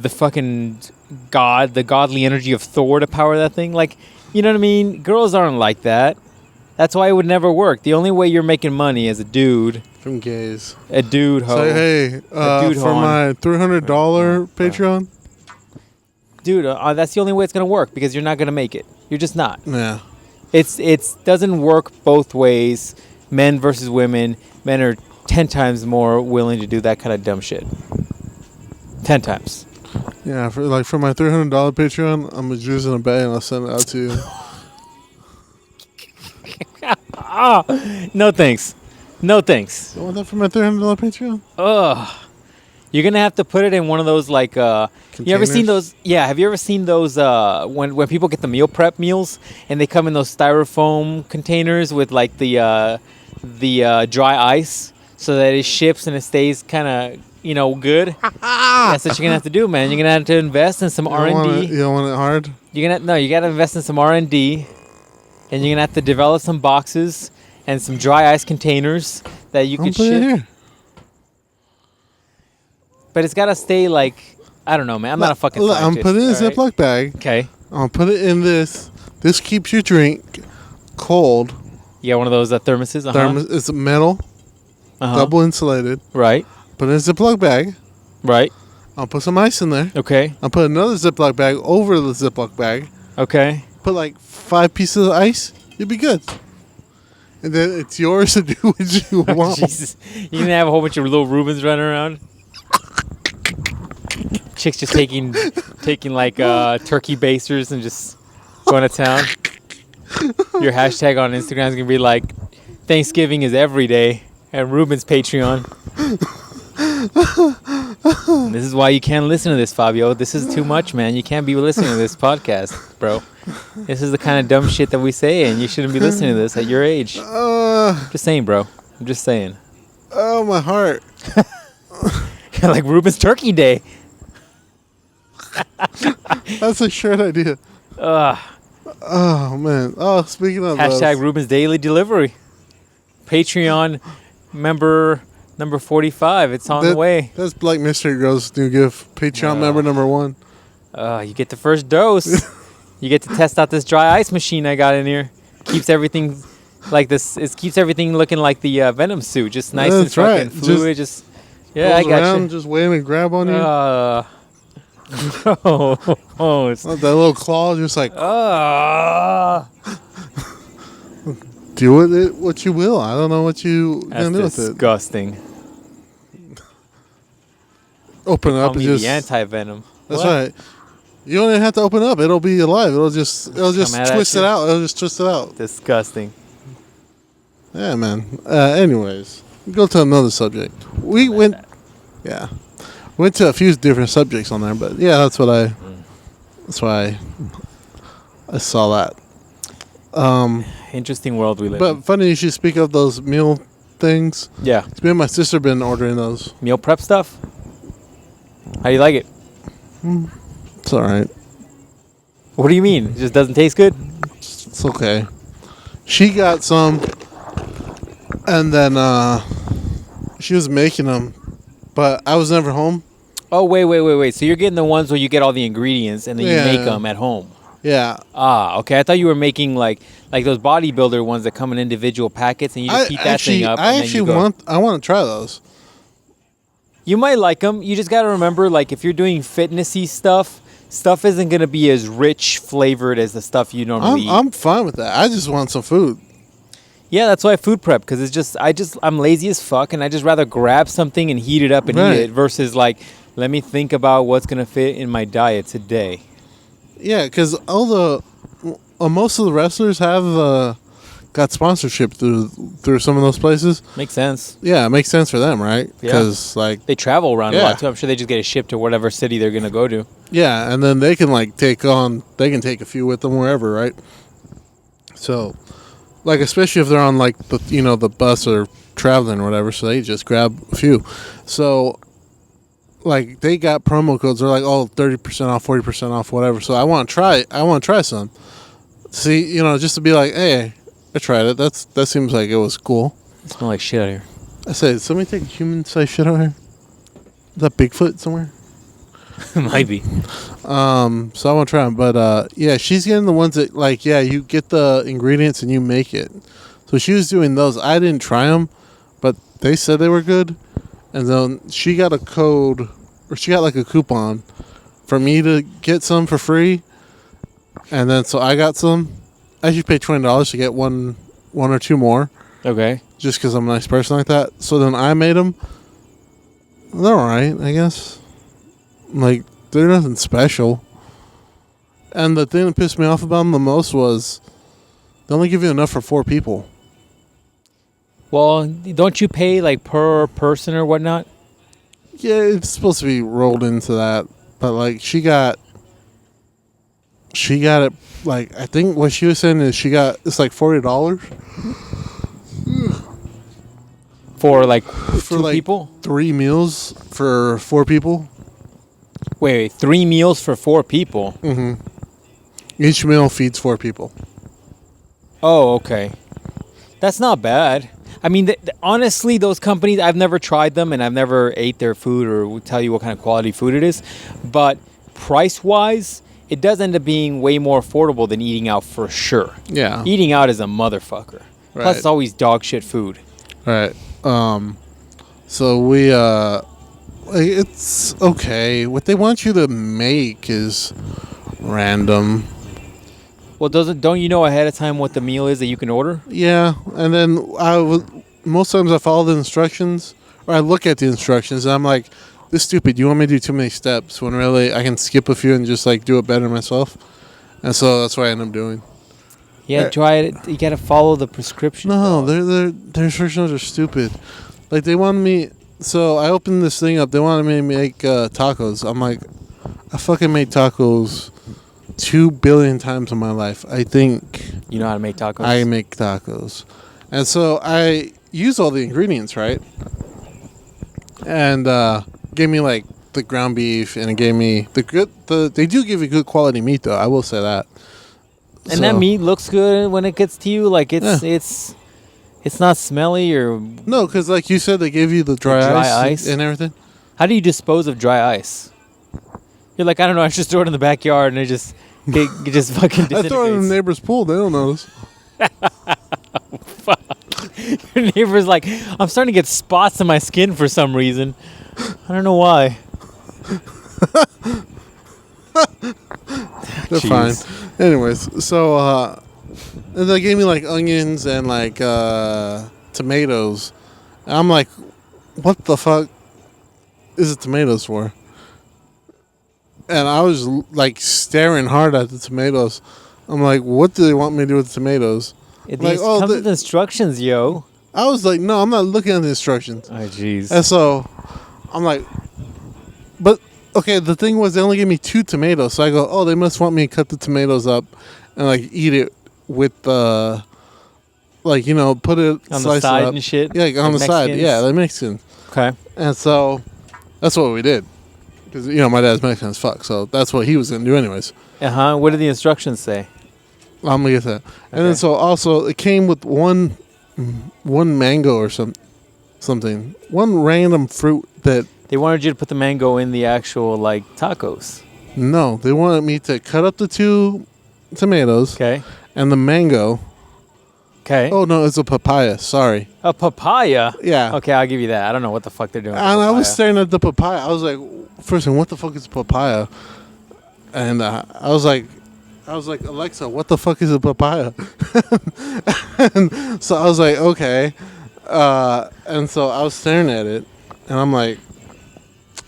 fucking the godly energy of Thor to power that thing? Like, you know what I mean? Girls aren't like that. That's why it would never work. The only way you're making money as a dude. From gays. A dude ho. So, hey, for my $300 Patreon. Dude, that's the only way it's going to work because you're not going to make it. You're just not. Yeah. It doesn't work both ways. Men versus women. Men are 10 times more willing to do that kind of dumb shit. 10 times. Yeah, for my $300 Patreon, I'm just using a bag and I'll send it out to you. No thanks. No thanks. You want that for my $300 Patreon? Ugh. You're gonna have to put it in one of those like you ever seen those? Yeah, have you ever seen those when people get the meal prep meals and they come in those styrofoam containers with like the dry ice so that it ships and it stays kind of good. That's what you're gonna have to do, man. You're gonna have to invest in some R&D. You don't want it hard? You gotta invest in some R&D, and you're gonna have to develop some boxes and some dry ice containers that you can ship. Here. But it's gotta stay like, I don't know, man. I'm not a fucking scientist. I'm putting it in a Ziploc bag. Okay. I'll put it in this. This keeps your drink cold. Yeah, one of those thermoses. It's metal, double insulated. Right. Put it in a Ziploc bag. Right. I'll put some ice in there. Okay. I'll put another Ziploc bag over the Ziploc bag. Okay. Put like 5 pieces of ice. You'll be good. And then it's yours to do what you want. Jesus. You're gonna have a whole bunch of little Rubens running around. Chicks just taking like turkey basers and just going to town. Your hashtag on Instagram is gonna be like, Thanksgiving is every day at Ruben's Patreon. And this is why you can't listen to this, Fabio. This is too much, man. You can't be listening to this podcast, bro. This is the kind of dumb shit that we say, and you shouldn't be listening to this at your age. Just saying, bro. I'm just saying. Oh, my heart. Like Ruben's Turkey Day. That's a shirt idea. Oh, man. Oh, speaking of hashtag Ruben's Daily Delivery. Patreon member number 45. It's on the way. That's Black Mystery Girl's new gift. Patreon member number 1. You get the first dose. You get to test out this dry ice machine I got in here. Keeps everything like this. It keeps everything looking like the Venom suit. Just nice and fucking fluid. Yeah, I got you. Just wait and grab on you. It's that little claw, just like. Do with it what you will. I don't know what you can do with it. Disgusting. Open up and just the anti-venom. That's right. You don't even have to open up. It'll be alive. It'll just twist it out. It'll just twist it out. Disgusting. Yeah, man. Anyways, go to another subject. We went to a few different subjects on there, but yeah, that's why I saw that. Interesting world we live in. But funny you should speak of those meal things. Yeah. Me and my sister been ordering those. Meal prep stuff? How do you like it? It's alright. What do you mean? It just doesn't taste good? It's okay. She got some, and then she was making them, but I was never home. Oh, wait. So you're getting the ones where you get all the ingredients and then you make them at home. Yeah. Okay. I thought you were making like those bodybuilder ones that come in individual packets and you just heat that thing up. I want to try those. You might like them. You just got to remember, like, if you're doing fitnessy stuff isn't going to be as rich flavored as the stuff you normally eat. I'm fine with that. I just want some food. Yeah, that's why I food prep, because I'm lazy as fuck, and I just rather grab something and heat it up and eat it versus like, let me think about what's going to fit in my diet today. Yeah, because most of the wrestlers have got sponsorship through some of those places. Makes sense. Yeah, it makes sense for them, right? Because they travel around a lot too. I'm sure they just get it shipped to whatever city they're gonna go to. Yeah, and then they can take a few with them wherever, right? So, especially if they're on the bus or traveling or whatever, so they just grab a few. So, they got promo codes. They're 30% off, 40% off, whatever. So I want to try some. See, just to be like, hey, I tried it. That seems like it was cool. It smells like shit out here. I said, did somebody take human-sized shit out here? Is that Bigfoot somewhere? Might be. So I want to try them. But, yeah, she's getting the ones that, like, yeah, you get the ingredients and you make it. So she was doing those. I didn't try them, but they said they were good. And then she got a code, or she got, like, a coupon for me to get some for free. And then, so I got some. I actually paid $20 to get one or two more. Okay. Just because I'm a nice person like that. So then I made them. They're alright, I guess. Like, they're nothing special. And the thing that pissed me off about them the most was they only give you enough for 4 people. Well, don't you pay like per person or whatnot? Yeah, it's supposed to be rolled into that. But, like, she got it, like, I think what she was saying is it's like $40. For like For 2 like people? 3 meals for 4 people. Wait, 3 meals for 4 people? Mm-hmm. Each meal feeds 4 people. Oh, okay. That's not bad. I mean, honestly, those companies, I've never tried them and I've never ate their food or will tell you what kind of quality food it is. But price-wise, it does end up being way more affordable than eating out for sure. Yeah. Eating out is a motherfucker. Right. Plus, it's always dog shit food. Right. So we, it's okay. What they want you to make is random. Well, don't you know ahead of time what the meal is that you can order? Yeah, and then most times I follow the instructions, or I look at the instructions, and I'm like, this is stupid. You want me to do too many steps when really I can skip a few and just like do it better myself. And so that's what I end up doing. Yeah, try it. You gotta follow the prescription. No, their instructions are stupid. Like they wanted me. So I opened this thing up. They wanted me to make tacos. I'm like, I fucking made tacos 2 billion times in my life. I think You know how to make tacos? I make tacos, and so I use all the ingredients, right? And gave me like the ground beef, and it gave me they do give you good quality meat though. I will say that. And that meat looks good when it gets to you. Like it's not smelly or no, because like you said, they give you the dry ice and everything. How do you dispose of dry ice? You're like, I don't know. I just throw it in the backyard and it just fucking disintegrates. I throw it in the neighbor's pool. They don't notice. Fuck. Your neighbor's like, I'm starting to get spots on my skin for some reason. I don't know why. They're fine. Anyways, so and they gave me like onions and like tomatoes. And I'm like, what the fuck is it tomatoes for? And I was like staring hard at the tomatoes. I'm like, what do they want me to do with the tomatoes? It comes with instructions, yo. I was like, no, I'm not looking at the instructions. Oh, jeez. And so I'm like, but okay, the thing was they only gave me 2 tomatoes. So I go, oh, they must want me to cut the tomatoes up and like eat it with like, put it on the side and shit. Yeah, like on the side. Yeah, they're Mexican. Okay. And so that's what we did. Because, my dad's Mexican as fuck. So that's what he was going to do anyways. Uh-huh. What did the instructions say? I'm going to get that. Okay. And then so also it came with one mango or something. One random fruit that... They wanted you to put the mango in the actual, like, tacos. No, they wanted me to cut up the 2 tomatoes. Okay. And the mango. Okay. Oh, no, it's a papaya. Sorry. A papaya? Yeah. Okay, I'll give you that. I don't know what the fuck they're doing. And I was staring at the papaya. I was like, first thing, what the fuck is papaya? And I was like, Alexa, what the fuck is a papaya? And so I was like, okay. And so I was staring at it. And I'm like,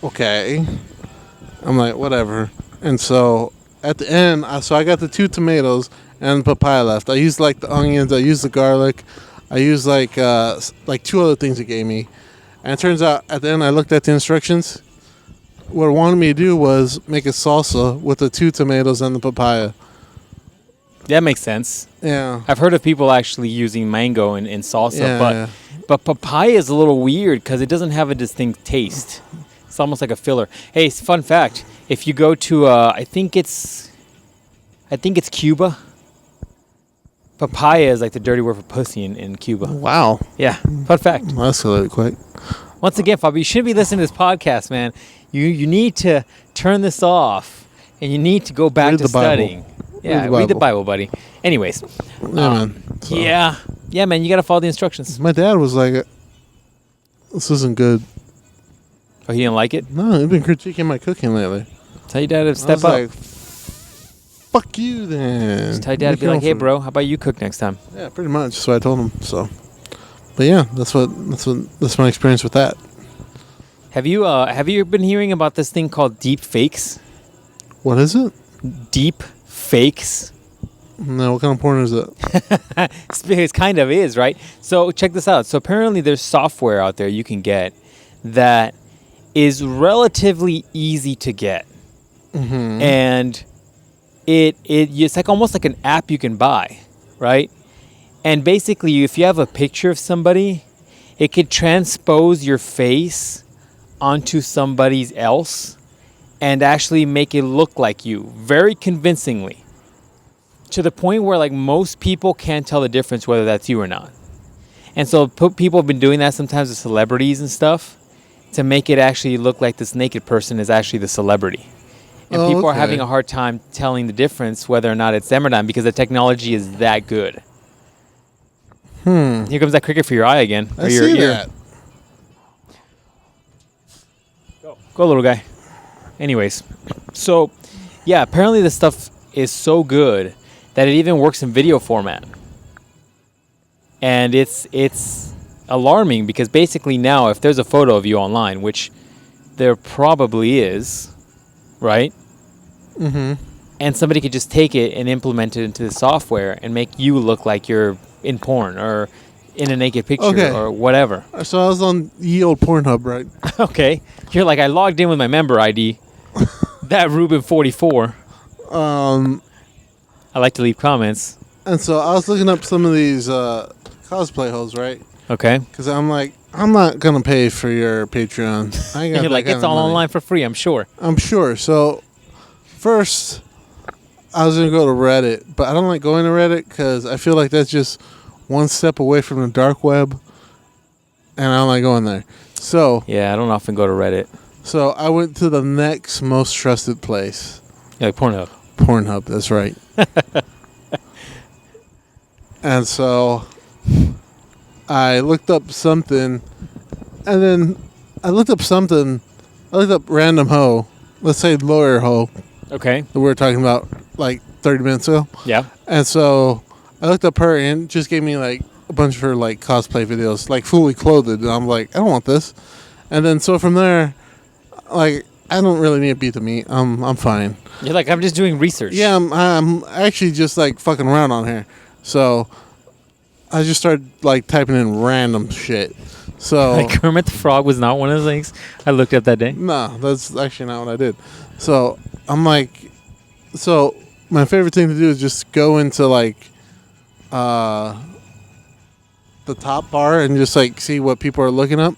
okay. I'm like, whatever. And so at the end, I got the 2 tomatoes and papaya left. I used like the onions. I used the garlic. I used like 2 other things it gave me. And it turns out at the end I looked at the instructions. What it wanted me to do was make a salsa with the 2 tomatoes and the papaya. That makes sense. Yeah. I've heard of people actually using mango in salsa, but papaya is a little weird because it doesn't have a distinct taste. It's almost like a filler. Hey, fun fact: if you go to, I think it's Cuba. papaya is like the dirty word for pussy in Cuba. Wow. Yeah, fun fact. Well, that's escalated quick. Once again, Fabio, you shouldn't be listening to this podcast, man. You need to turn this off, and you need to go back to studying. Yeah, read the Bible, buddy. Anyways. Yeah, man. So. Yeah, man, you got to follow the instructions. My dad was like, this isn't good. Oh, he didn't like it? No, he's been critiquing my cooking lately. Tell your dad to step up. Like, fuck you, then. Just tell your dad to be like, hey, bro, how about you cook next time? Yeah, pretty much. So I told him. So, but yeah, that's my experience with that. Have you been hearing about this thing called deep fakes? What is it? Deep fakes. No, what kind of porn is it? It kind of is, right? So check this out. So apparently there's software out there you can get that is relatively easy to get. Mm-hmm. And it's like almost like an app you can buy, right? And basically, if you have a picture of somebody, it could transpose your face onto somebody else and actually make it look like you very convincingly, to the point where like most people can't tell the difference whether that's you or not. And so people have been doing that sometimes with celebrities and stuff to make it actually look like this naked person is actually the celebrity. And people are having a hard time telling the difference whether or not it's them or not because the technology is that good. Here comes that cricket for your eye again. I see that. Go, little guy. Anyways, so yeah, apparently this stuff is so good that it even works in video format. And it's alarming because basically now if there's a photo of you online, which there probably is, right? Mm-hmm. And somebody could just take it and implement it into the software and make you look like you're in porn or in a naked picture or whatever. So I was on ye old Pornhub, right? Okay. You're like, I logged in with my member ID. That Ruben 44. I like to leave comments. And so I was looking up some of these cosplay hoes, right? Okay. Because I'm like, I'm not going to pay for your Patreon. I ain't got You're like, it's all online for free, I'm sure. I'm sure. So first, I was going to go to Reddit, but I don't like going to Reddit because I feel like that's just one step away from the dark web, and I don't like going there. So yeah, I don't often go to Reddit. So I went to the next most trusted place. Yeah, like Pornhub. Pornhub, that's right. And so I looked up something, and then I looked up random hoe. Let's say lawyer hoe. Okay. That we were talking about like 30 minutes ago. Yeah. And so I looked up her and just gave me like a bunch of her like cosplay videos, like fully clothed. And I'm like, I don't want this. And then so from there, like, I don't really need to beat the meat. I'm fine. You're like, I'm just doing research. Yeah, I'm actually just like fucking around on here. So I just started like typing in random shit. So like Kermit the Frog was not one of the things I looked up that day. No, that's actually not what I did. So I'm like, so my favorite thing to do is just go into like the top bar and just like see what people are looking up.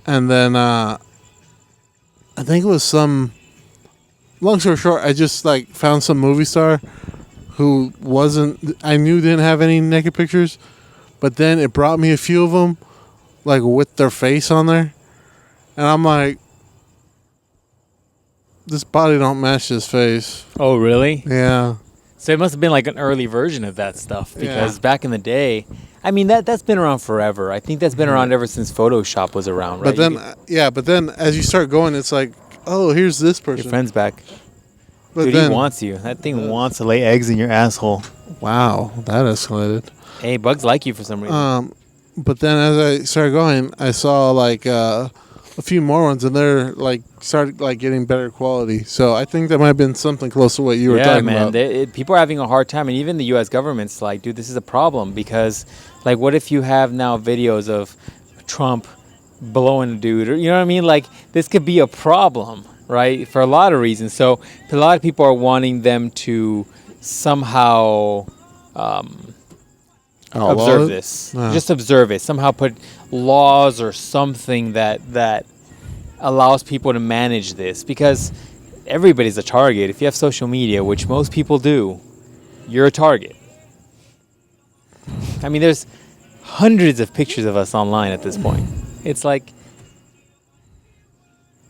And then I think it was some, long story short, I just like found some movie star who I knew didn't have any naked pictures, but then it brought me a few of them like with their face on there. And I'm like, this body don't match this face. Oh, really? Yeah. So it must have been like an early version of that stuff because back in the day, I mean, that's been around forever. I think that's been around ever since Photoshop was around, right? But then as you start going, it's like, oh, here's this person. Your friend's back. But Dude, he wants you. That thing wants to lay eggs in your asshole. Wow, that escalated. Hey, bugs like you for some reason. But then as I started going, I saw like a few more ones, and they're like started like getting better quality. So I think that might have been something close to what you were talking about. Yeah, man. People are having a hard time, and even the U.S. government's like, dude, this is a problem because, like, what if you have now videos of Trump blowing a dude, or you know what I mean? Like, this could be a problem, right? For a lot of reasons. So a lot of people are wanting them to somehow observe this. Yeah. Just observe it. Somehow put laws or something that allows people to manage this, because everybody's a target. If you have social media, which most people do, you're a target. I mean, there's hundreds of pictures of us online at this point. It's like,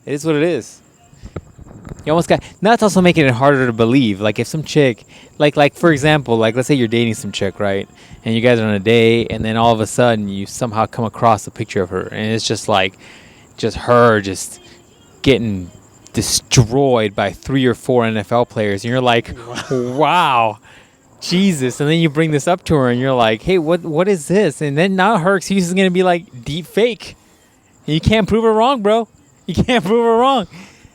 it is what it is. You almost got, that's also making it harder to believe. Like if some chick, like for example, like let's say you're dating some chick, right? And you guys are on a date, and then all of a sudden you somehow come across a picture of her, and it's just like, just her just getting destroyed by 3 or 4 NFL players, and you're like, wow, Jesus. And then you bring this up to her, and you're like, hey, what is this? And then now her excuse is gonna be like deep fake. And you can't prove her wrong, bro. You can't prove her wrong.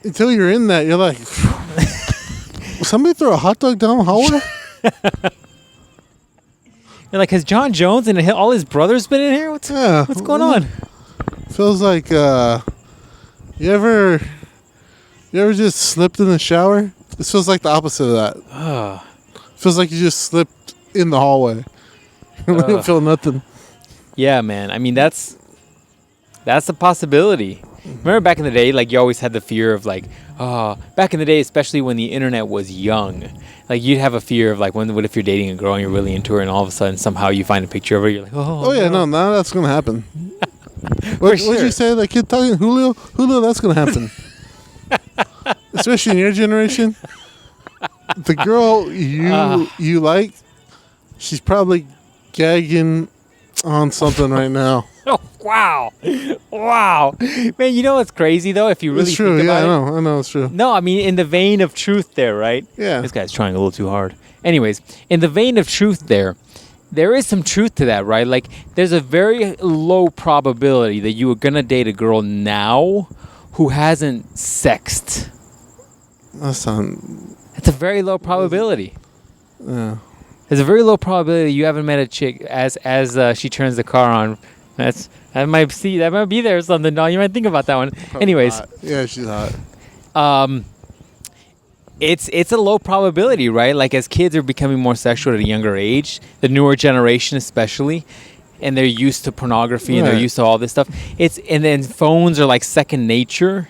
Until you're in that, you're like, somebody throw a hot dog down the hallway? You're like, has John Jones and all his brothers been in here? What's going on? Feels like, you ever just slipped in the shower? This feels like the opposite of that. Feels like you just slipped in the hallway. You don't feel nothing. Yeah, man. I mean, that's a possibility. Remember back in the day, like you always had the fear of like, back in the day, especially when the internet was young, like you'd have a fear of like, what if you're dating a girl and you're really into her, and all of a sudden somehow you find a picture of her, you're like, oh yeah, no, that's gonna happen. What'd you say? That kid talking Julio, that's gonna happen. Especially in your generation, the girl you like, she's probably gagging on something right now. Oh, wow. Man, you know what's crazy, though, if you really think about it? I know, it's true. No, I mean, in the vein of truth there, right? Yeah. This guy's trying a little too hard. Anyways, in the vein of truth there is some truth to that, right? Like, there's a very low probability that you are going to date a girl now who hasn't sexed. That's a very low probability. Yeah. There's a very low probability you haven't met a chick as she turns the car on. That might be there or something. No, you might think about that one. Probably Anyways, hot. Yeah, she's hot. It's a low probability, right? Like as kids are becoming more sexual at a younger age, the newer generation especially, and they're used to pornography and they're used to all this stuff. And then phones are like second nature.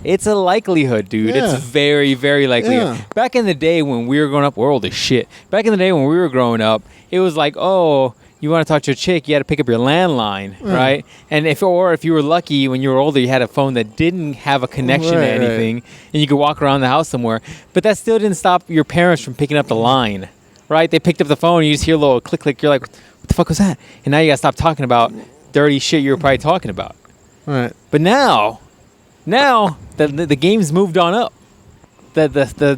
It's a likelihood, dude. Yeah. It's very, very likely. Yeah. Back in the day when we were growing up, we're old as shit. Back in the day when we were growing up, it was like, oh, you want to talk to a chick, you had to pick up your landline, right? And if you were lucky when you were older, you had a phone that didn't have a connection to anything, and you could walk around the house somewhere. But that still didn't stop your parents from picking up the line, right? They picked up the phone, and you just hear a little click, click. You're like, what the fuck was that? And now you got to stop talking about dirty shit you were probably talking about. Right. But now the game's moved on up. The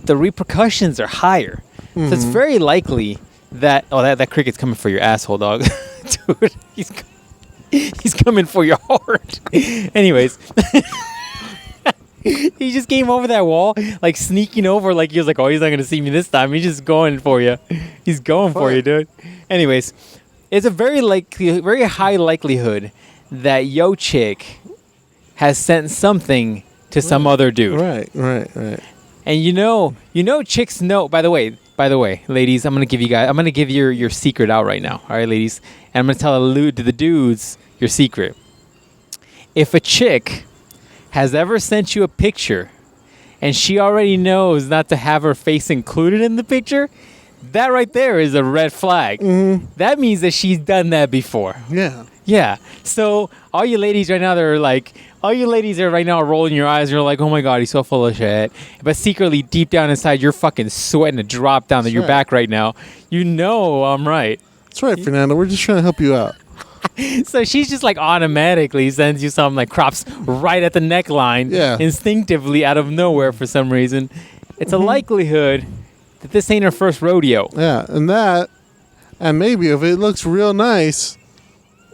repercussions are higher. So it's very likely that that cricket's coming for your asshole, dog. Dude, he's coming for your heart. Anyways, he just came over that wall, like sneaking over, like he was like, oh, he's not gonna see me this time. He's just going for you. He's going for you, dude. Anyways, it's a very high likelihood that yo chick has sent something to some other dude. Right. And you know chicks know, by the way, ladies, I'm going to give your secret out right now. All right, ladies. And I'm going to allude to the dudes your secret. If a chick has ever sent you a picture and she already knows not to have her face included in the picture, that right there is a red flag. Mm-hmm. That means that she's done that before. Yeah. So all you ladies right now are right now rolling your eyes. You're like, oh my God, he's so full of shit. But secretly, deep down inside, you're fucking sweating a drop down your back right now. You know I'm right. That's right, Fernando. We're just trying to help you out. So she's just like automatically sends you something like crops right at the neckline, instinctively out of nowhere for some reason. It's a likelihood that this ain't her first rodeo. Yeah, and maybe if it looks real nice,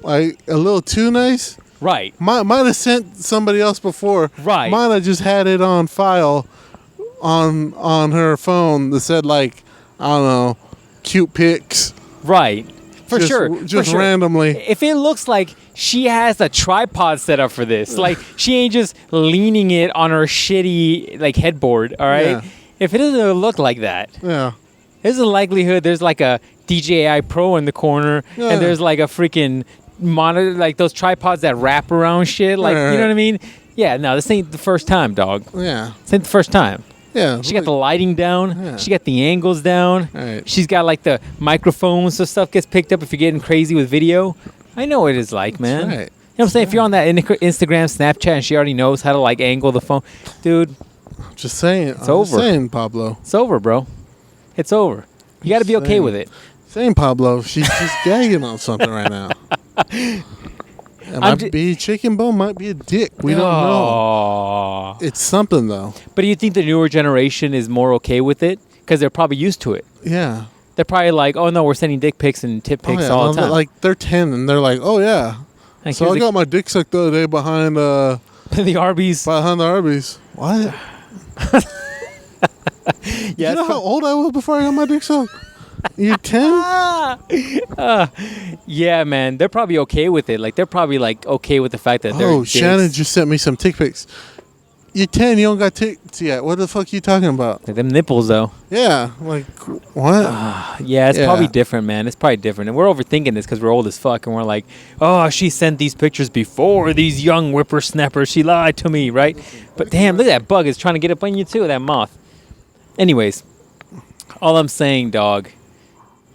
like a little too nice. Right. Might have sent somebody else before. Right. Might have just had it on file on her phone that said like, I don't know, cute pics. Right. For sure. Just randomly. If it looks like she has a tripod set up for this, like she ain't just leaning it on her shitty like headboard, all right? Yeah. If it doesn't look like that, there's a likelihood there's like a DJI Pro in the corner and there's like a freaking monitor, like those tripods that wrap around shit, like you know what I mean? Yeah, no, this ain't the first time, dog. Yeah. This ain't the first time. Yeah. She got the lighting down. Yeah. She got the angles down. Right. She's got like the microphones, so stuff gets picked up if you're getting crazy with video. I know what it is like, man. Right. You know what I'm saying? If you're on that Instagram, Snapchat, and she already knows how to like angle the phone, dude. Just saying. It's over. Just saying, Pablo. It's over, bro. It's over. You got to be okay with it. Saying, Pablo, she's just gagging on something right now. It might be chicken bone, might be a dick. We don't know. It's something, though. But do you think the newer generation is more okay with it? Because they're probably used to it. Yeah. They're probably like, oh, no, we're sending dick pics and tip pics all the time. Like, they're 10, and they're like, oh, yeah. Like, so I got my dick sucked the other day behind the Arby's. Behind the Arby's. What? Yeah, you know how old I was before I got my dick sucked? You're 10? Yeah, man. They're probably okay with it. Like, they're probably, like, okay with the fact that they're dicks. Shannon just sent me some dick pics. You're 10, you don't got tits yet. What the fuck are you talking about? Like them nipples, though. Yeah. Like, what? Yeah, it's probably different, man. It's probably different. And we're overthinking this because we're old as fuck. And we're like, oh, she sent these pictures before these young whippersnappers. She lied to me, right? But damn, look at that bug. It's trying to get up on you, too, that moth. Anyways, all I'm saying, dog,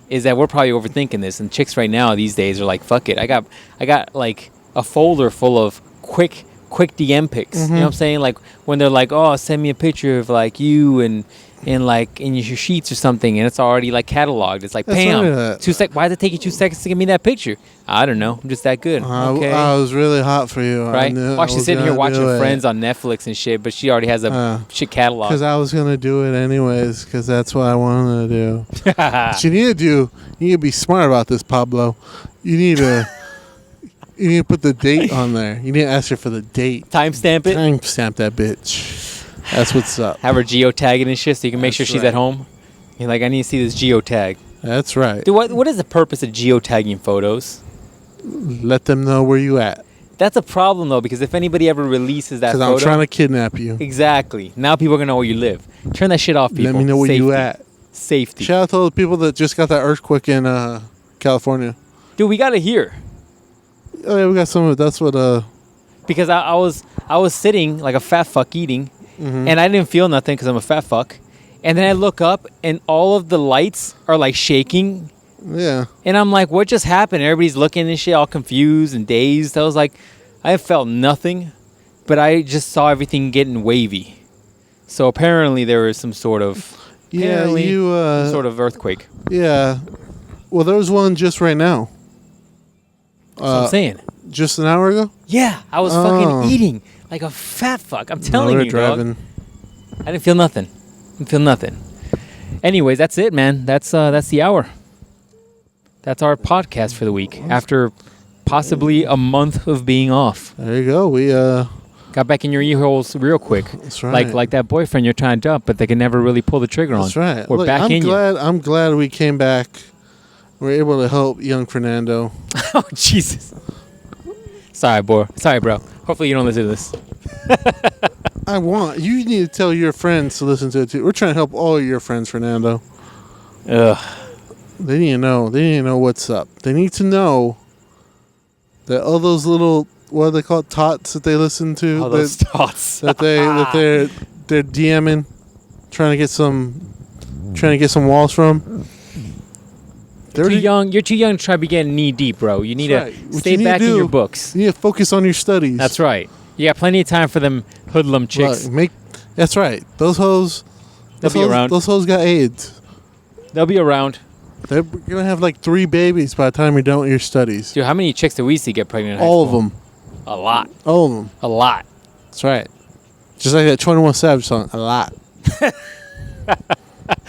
is that we're probably overthinking this. And chicks right now these days are like, fuck it. I got like a folder full of quick DM pics. You know what I'm saying? Like when they're like, oh, send me a picture of like you and like in your sheets or something, and it's already like cataloged. It's like, bam, 2 seconds. Why did it take you 2 seconds to give me that picture? I don't know. I'm just that good. Okay. I was really hot for you. Right? While she's sitting here watching Friends on Netflix and shit, but she already has a shit catalog. Because I was going to do it anyways, because that's what I wanted to do. What you need to do, you need to be smart about this, Pablo. You need to put the date on there. You need to ask her for the date. Timestamp it? Timestamp that bitch. That's what's up. Have her geotag it and shit so you can make sure she's at home. You're like, I need to see this geotag. That's right. Dude, what is the purpose of geotagging photos? Let them know where you at. That's a problem, though, because if anybody ever releases that photo... Because I'm trying to kidnap you. Exactly. Now people are going to know where you live. Turn that shit off, people. Let me know where you at. Safety. Shout out to all the people that just got that earthquake in California. Dude, we got to hear. Oh, yeah, we got some of it. That's what... Because I was sitting like a fat fuck eating, and I didn't feel nothing because I'm a fat fuck. And then I look up, and all of the lights are like shaking. Yeah. And I'm like, what just happened? Everybody's looking and shit, all confused and dazed. I was like, I felt nothing, but I just saw everything getting wavy. So apparently there was some sort of some sort of earthquake. Yeah. Well, there was one just right now. That's what I'm saying. Just an hour ago? Yeah, I was fucking eating like a fat fuck. I'm telling you, driving. dog. I didn't feel nothing. Anyways, that's it, man. That's the hour. That's our podcast for the week. After possibly a month of being off. There you go. We got back in your ear holes real quick. That's right. Like that boyfriend you're trying to dump, but they can never really pull the trigger on. That's right. We're back in you. I'm glad we came back. We're able to help young Fernando. Oh, Jesus. Sorry, bro. Hopefully you don't listen to this. You need to tell your friends to listen to it too. We're trying to help all your friends, Fernando. Ugh. They need to know. They need to know what's up. They need to know that all those little, what are they called, tots that they listen to? All those tots. that they're DMing, trying to get some walls from. You're too young to try to be getting knee deep, bro. You need to stay back in your books. You need to focus on your studies. That's right. You got plenty of time for them hoodlum chicks. That's right. Those hoes. They'll be around. Those hoes got AIDS. They'll be around. They're gonna have like 3 babies by the time you're done with your studies. Dude, how many chicks do we see get pregnant in high All school? of them. A lot. All of them. A lot. That's right. Just like that 21 Savage song. A lot.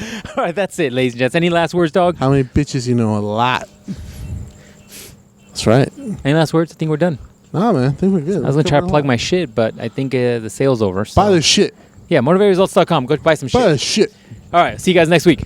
All right, that's it, ladies and gents. Any last words, dog? How many bitches you know? A lot. That's right. Any last words? I think we're done. Nah, man. I think we're good. I was going to try to plug my shit, but I think the sale's over. So. Buy the shit. Yeah, motivateresults.com. Go buy some shit. Buy the shit. All right, see you guys next week.